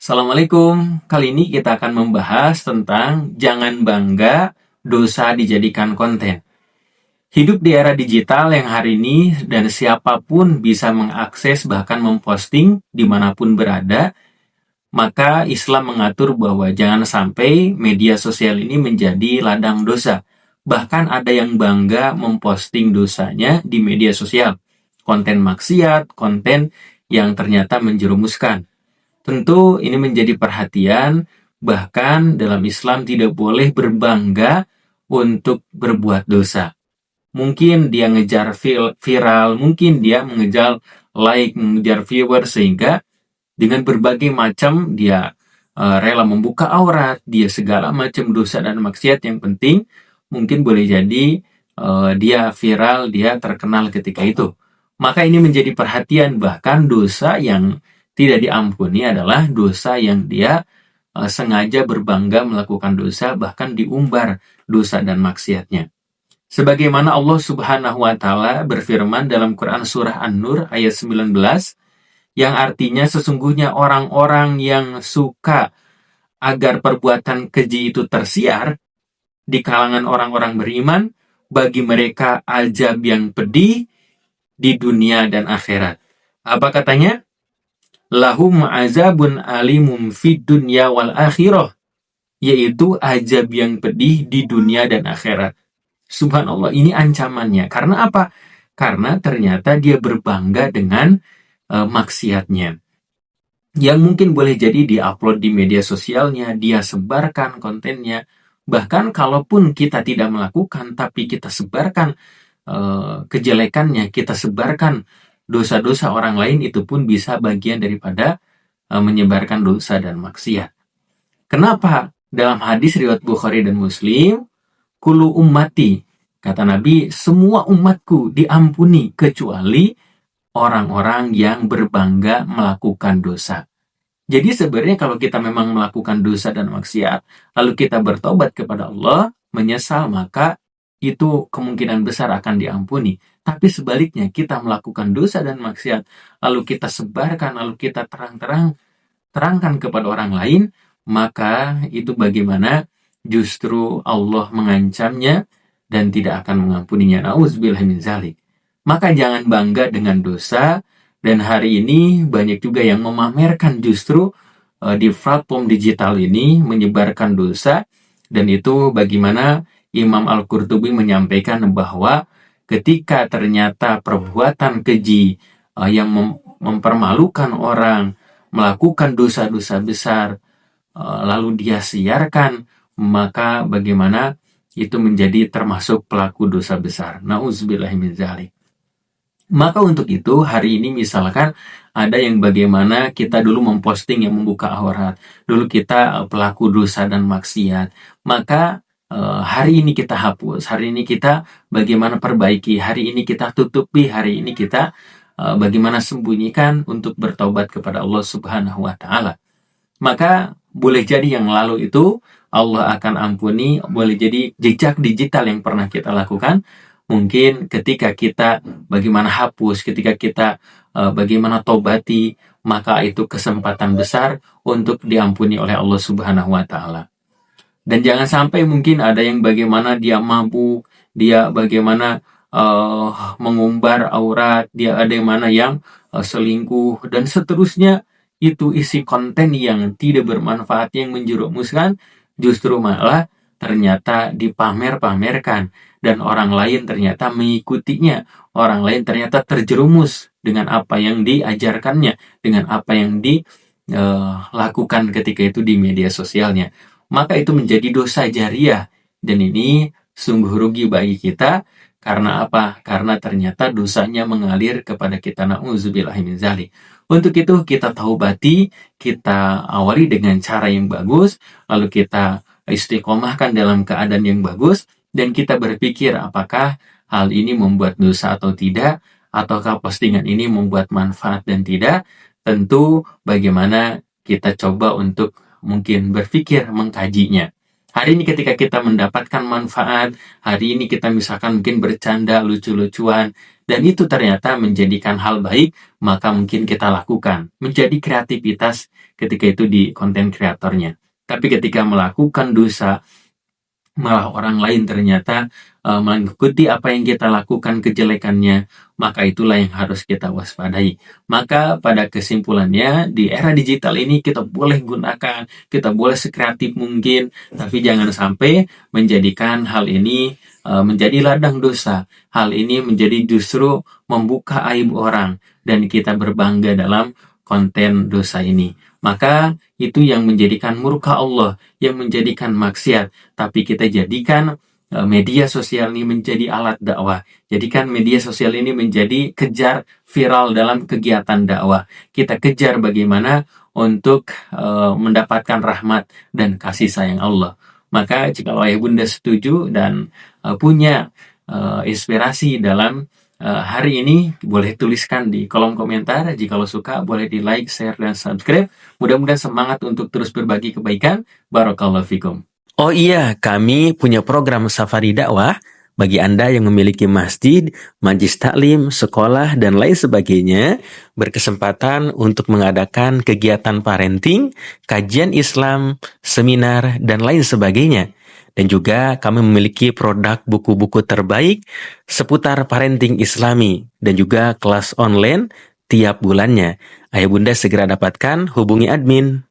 Assalamualaikum. Kali ini kita akan membahas tentang jangan bangga dosa dijadikan konten. Hidup di era digital yang hari ini dan siapapun bisa mengakses bahkan memposting dimanapun berada, maka Islam mengatur bahwa jangan sampai media sosial ini menjadi ladang dosa. Bahkan ada yang bangga memposting dosanya di media sosial. Konten maksiat, konten yang ternyata menjerumuskan. Tentu ini menjadi perhatian, bahkan dalam Islam tidak boleh berbangga untuk berbuat dosa. Mungkin dia ngejar viral, mungkin dia mengejar like, mengejar viewer, sehingga dengan berbagai macam dia rela membuka aurat, dia segala macam dosa dan maksiat. Yang penting mungkin boleh jadi dia viral, dia terkenal ketika itu. Maka ini menjadi perhatian, bahkan dosa yang tidak diampuni adalah dosa yang dia sengaja berbangga melakukan dosa, bahkan diumbar dosa dan maksiatnya. Sebagaimana Allah Subhanahu wa Ta'ala berfirman dalam Quran Surah An-Nur ayat 19, yang artinya sesungguhnya orang-orang yang suka agar perbuatan keji itu tersiar di kalangan orang-orang beriman, bagi mereka azab yang pedih di dunia dan akhirat. Apa katanya? Lahum azabun alimum fid dunya wal akhirah, yaitu azab yang pedih di dunia dan akhirat. Subhanallah, ini ancamannya. Karena apa? Karena ternyata dia berbangga dengan maksiatnya. Yang mungkin boleh jadi diupload di media sosialnya, dia sebarkan kontennya. Bahkan kalaupun kita tidak melakukan, tapi kita sebarkan kejelekannya, kita sebarkan dosa-dosa orang lain, itu pun bisa bagian daripada menyebarkan dosa dan maksiat. Kenapa? Dalam hadis riwayat Bukhari dan Muslim, kulu ummati, kata Nabi, semua umatku diampuni kecuali orang-orang yang berbangga melakukan dosa. Jadi sebenarnya kalau kita memang melakukan dosa dan maksiat, lalu kita bertobat kepada Allah, menyesal, maka itu kemungkinan besar akan diampuni. Tapi sebaliknya, kita melakukan dosa dan maksiat, lalu kita sebarkan, lalu kita terangkan kepada orang lain, maka itu bagaimana justru Allah mengancamnya dan tidak akan mengampuninya. Na'udzubillah min dzalik. Maka jangan bangga dengan dosa, dan hari ini banyak juga yang memamerkan justru di platform digital ini menyebarkan dosa, dan itu bagaimana Imam Al-Qurtubi menyampaikan bahwa ketika ternyata perbuatan keji yang mempermalukan orang, melakukan dosa-dosa besar, lalu dia siarkan, maka bagaimana itu menjadi termasuk pelaku dosa besar. Na'udzubillah min dzalik. Maka untuk itu hari ini misalkan ada yang bagaimana kita dulu memposting yang membuka aurat, dulu kita pelaku dosa dan maksiat, maka hari ini kita hapus, hari ini kita bagaimana perbaiki, hari ini kita tutupi, hari ini kita bagaimana sembunyikan untuk bertobat kepada Allah Subhanahu wa Ta'ala. Maka boleh jadi yang lalu itu Allah akan ampuni, boleh jadi jejak digital yang pernah kita lakukan, mungkin ketika kita bagaimana hapus, ketika kita bagaimana tobati, maka itu kesempatan besar untuk diampuni oleh Allah Subhanahu wa Ta'ala. Dan jangan sampai mungkin ada yang bagaimana dia mabuk, dia bagaimana mengumbar aurat, dia ada yang mana yang selingkuh, dan seterusnya. Itu isi konten yang tidak bermanfaat, yang menjerumuskan, justru malah ternyata dipamer-pamerkan, dan orang lain ternyata mengikutinya, orang lain ternyata terjerumus dengan apa yang diajarkannya, dengan apa yang dilakukan ketika itu di media sosialnya. Maka itu menjadi dosa jariah, dan ini sungguh rugi bagi kita. Karena apa? Karena ternyata dosanya mengalir kepada kita. Na'udzubillah min dzalik. Untuk itu kita taubati, kita awali dengan cara yang bagus, lalu kita istiqomahkan dalam keadaan yang bagus, dan kita berpikir apakah hal ini membuat dosa atau tidak, ataukah postingan ini membuat manfaat dan tidak. Tentu bagaimana kita coba untuk mungkin berpikir mengkajinya. Hari ini ketika kita mendapatkan manfaat, hari ini kita misalkan mungkin bercanda, lucu-lucuan, dan itu ternyata menjadikan hal baik, maka mungkin kita lakukan. Menjadi kreativitas ketika itu di konten kreatornya. Tapi ketika melakukan dosa, malah orang lain ternyata mengikuti apa yang kita lakukan kejelekannya, maka itulah yang harus kita waspadai. Maka pada kesimpulannya, di era digital ini kita boleh gunakan, kita boleh sekreatif mungkin, tapi jangan sampai menjadikan hal ini menjadi ladang dosa. Hal ini menjadi justru membuka aib orang, dan kita berbangga dalam konten dosa ini. Maka itu yang menjadikan murka Allah, yang menjadikan maksiat. Tapi kita jadikan media sosial ini menjadi alat dakwah. Jadikan media sosial ini menjadi kejar viral dalam kegiatan dakwah. Kita kejar bagaimana untuk mendapatkan rahmat dan kasih sayang Allah. Maka jika ayah bunda setuju dan punya inspirasi dalam hari ini, boleh tuliskan di kolom komentar. Jika lo suka, boleh di like, share, dan subscribe. Mudah-mudahan semangat untuk terus berbagi kebaikan. Barakallahu fikum. Oh iya, kami punya program Safari Dakwah bagi Anda yang memiliki masjid, majlis taklim, sekolah, dan lain sebagainya, berkesempatan untuk mengadakan kegiatan parenting, kajian Islam, seminar, dan lain sebagainya. Dan juga kami memiliki produk buku-buku terbaik seputar parenting Islami dan juga kelas online tiap bulannya. Ayah bunda segera dapatkan, hubungi admin.